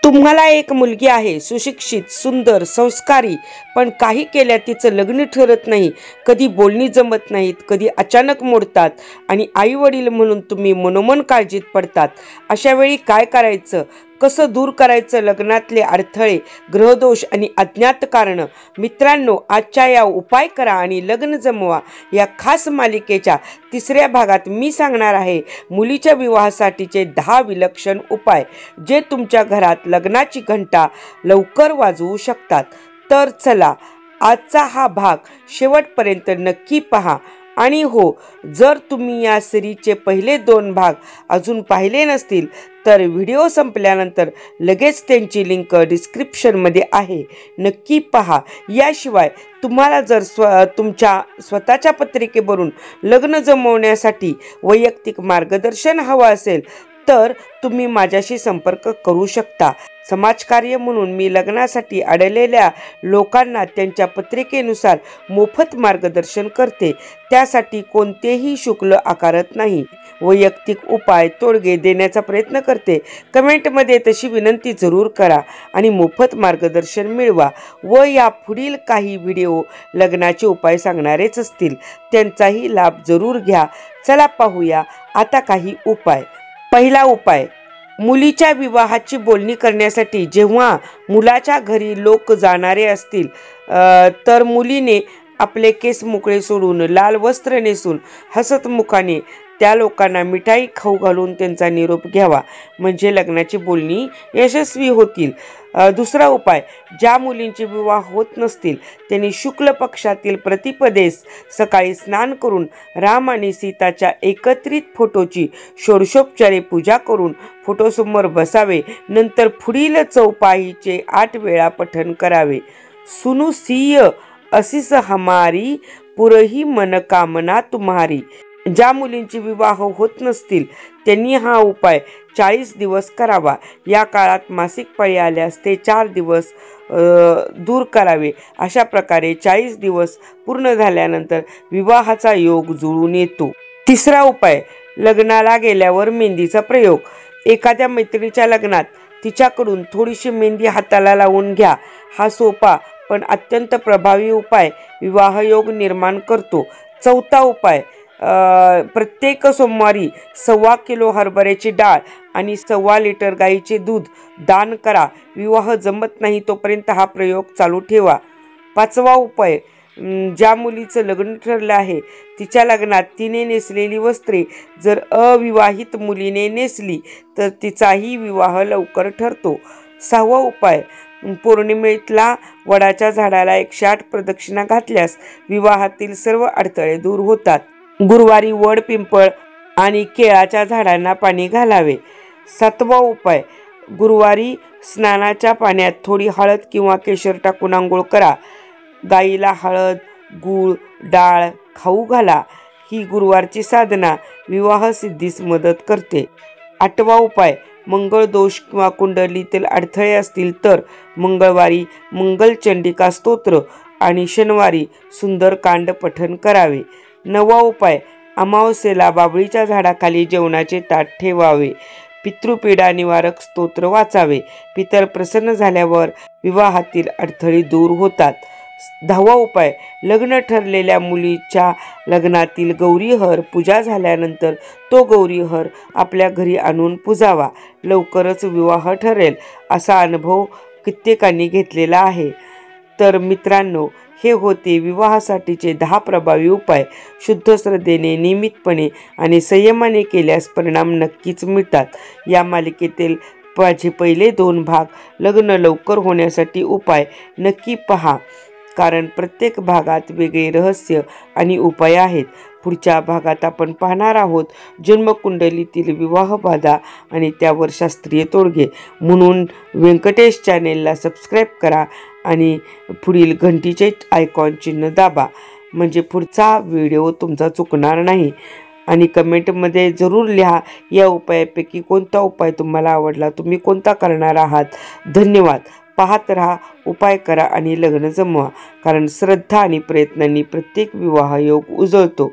तुम्हाला एक मुलगी आहे, सुशिक्षित, सुंदर, संस्कारी, पण काही केल्या तिचं लग्न ठरत नाही. कधी बोलणी जमत नाहीत, कधी अचानक मोडतात आणि आई वडील म्हणून तुम्ही मनोमन काळजीत पडतात. अशा वेळी काय करायचं? कसं दूर करायचं लग्नातले अडथळे, ग्रहदोष आणि अज्ञात कारणं? मित्रांनो, आजच्या या उपाय करा आणि लग्न जमवा या खास मालिकेच्या तिसऱ्या भागात मी सांगणार आहे मुलीच्या विवाहासाठीचे 10 विलक्षण उपाय, जे तुमच्या घरात लग्नाची घंटा लवकर वाजवू शकतात. तर चला, आजचा हा भाग शेवटपर्यंत नक्की पहा. आणि हो, जर तुम्ही या सिरीजचे पहिले 2 भाग अजून पाहिले नसतील तर व्हिडिओ संपल्यानंतर लगेच त्यांची लिंक डिस्क्रिप्शनमध्ये आहे, नक्की पहा. याशिवाय तुम्हाला जर तुमच्या स्वतःच्या पत्रिकेवरून लग्न जमवण्यासाठी वैयक्तिक मार्गदर्शन हवं असेल तर तुम्ही माझ्याशी संपर्क करू शकता. समाजकार्य म्हणून मी लग्नासाठी अडलेल्या लोकांना त्यांच्या पत्रिकेनुसार मोफत मार्गदर्शन करते. त्यासाठी कोणतेही शुल्क आकारत नाही. वैयक्तिक उपाय तोडगे देण्याचा प्रयत्न करते. कमेंटमध्ये तशी विनंती जरूर करा आणि मोफत मार्गदर्शन मिळवा. व या पुढील काही व्हिडिओ लग्नाचे उपाय सांगणारेच असतील, त्यांचाही लाभ जरूर घ्या. चला पाहूया आता काही उपाय. पहिला उपाय, मुलीच्या विवाहाची बोलणी करण्यासाठी जेव्हा मुलाच्या घरी लोक जाणारे असतील तर मुलीने आपले केस मोकळे सोडून लाल वस्त्र नेसून हसत मुखाने त्या लोकांना मिठाई खाऊ घालून त्यांचा निरोप घ्यावा, म्हणजे लग्नाची बोलणी यशस्वी होतील. दुसरा उपाय, ज्या मुलींचे विवाह होत नसतील त्यांनी शुक्ल पक्षातील प्रतिपदेस सकाळी स्नान करून राम आणि सीताच्या एकत्रित फोटोची षोडशोपचारे पूजा करून फोटोसमोर बसावे. नंतर पुढील चौपाईचे 8 वेळा पठण करावे. सुनु सिय असीस हमारी, पुरही मनकामना तुम्हारी. ज्या मुलींचे विवाह होत नसतील त्यांनी हा उपाय 40 दिवस करावा. या काळात मासिक पाळी आल्यास ते 4 दिवस दूर करावे. अशा प्रकारे 40 दिवस पूर्ण झाल्यानंतर विवाहाचा योग जुळून येतो. तिसरा उपाय, लग्नाला गेल्यावर मेहंदीचा प्रयोग. एखाद्या मैत्रिणीच्या लग्नात तिच्याकडून थोडीशी मेहंदी हाताला लावून घ्या. हा सोपा पण अत्यंत प्रभावी उपाय विवाहयोग निर्माण करतो. चौथा उपाय, प्रत्येक सोमवारी 1.25 किलो हरभऱ्याची डाळ आणि 1.25 लिटर गाईचे दूध दान करा. विवाह जमत नाही तोपर्यंत हा प्रयोग चालू ठेवा. पाचवा उपाय, ज्या मुलीचं लग्न ठरलं आहे तिच्या लग्नात तिने नेसलेली वस्त्रे जर अविवाहित मुलीने नेसली तर तिचाही विवाह लवकर ठरतो. 6वा उपाय, पौर्णिमेतला वडाच्या झाडाला 108 प्रदक्षिणा घातल्यास विवाहातील सर्व अडथळे दूर होतात. गुरुवारी वड, पिंपळ आणि केळाच्या झाडांना पाणी घालावे. 7वा उपाय, गुरुवारी स्नानाच्या पाण्यात थोडी हळद किंवा केशर टाकून आंघोळ करा. गाईला हळद, गूळ, डाळ खाऊ घाला. ही गुरुवारची साधना विवाह सिद्धीस मदत करते. 8वा उपाय, मंगळ दोष किंवा कुंडलीतील अडथळे असतील तर मंगळवारी मंगलचंडिका स्तोत्र आणि शनिवारी सुंदरकांड पठण करावे. 9वा उपाय, अमावस्येला बाभळीच्या झाडाखाली जेवणाचे ताट ठेवावे. पितृपीडा निवारक स्तोत्र वाचावे. पितर प्रसन्न झाल्यावर विवाहातील अडथळे दूर होतात. 10वा उपाय, लग्न ठरलेल्या मुलीच्या लग्नातील गौरीहर पूजा झाल्यानंतर तो गौरीहर आपल्या घरी आणून पुजावा. लवकरच विवाह ठरेल असा अनुभव कित्येकांनी घेतलेला आहे. तर मित्रांनो, हे होते विवाहासाठीचे 10 प्रभावी उपाय. शुद्ध श्रद्धेने, नियमितपणे आणि संयमाने केल्यास परिणाम नक्कीच मिळतात. या मालिकेतील माझे पहिले 2 भाग लग्न लवकर होण्यासाठी उपाय नक्की पहा, कारण प्रत्येक भागात वेगळे रहस्य आणि उपाय आहेत. पुढच्या भागात आपण पाहणार आहोत जन्मकुंडलीतील विवाह बाधा आणि त्यावर शास्त्रीय तोडगे. म्हणून व्यंकटेश चॅनेलला सबस्क्राईब करा आणि पुढील घंटीचे आयकॉन चिन्ह दाबा, म्हणजे पुढचा व्हिडिओ तुमचा चुकणार नाही. आणि कमेंटमध्ये जरूर लिहा या उपायापैकी कोणता उपाय तुम्हाला आवडला, तुम्ही कोणता करणार आहात. धन्यवाद. पाहत राहा, उपाय करा आणि लग्न जमवा, कारण श्रद्धा आणि प्रयत्नांनी प्रत्येक विवाह योग उजळतो.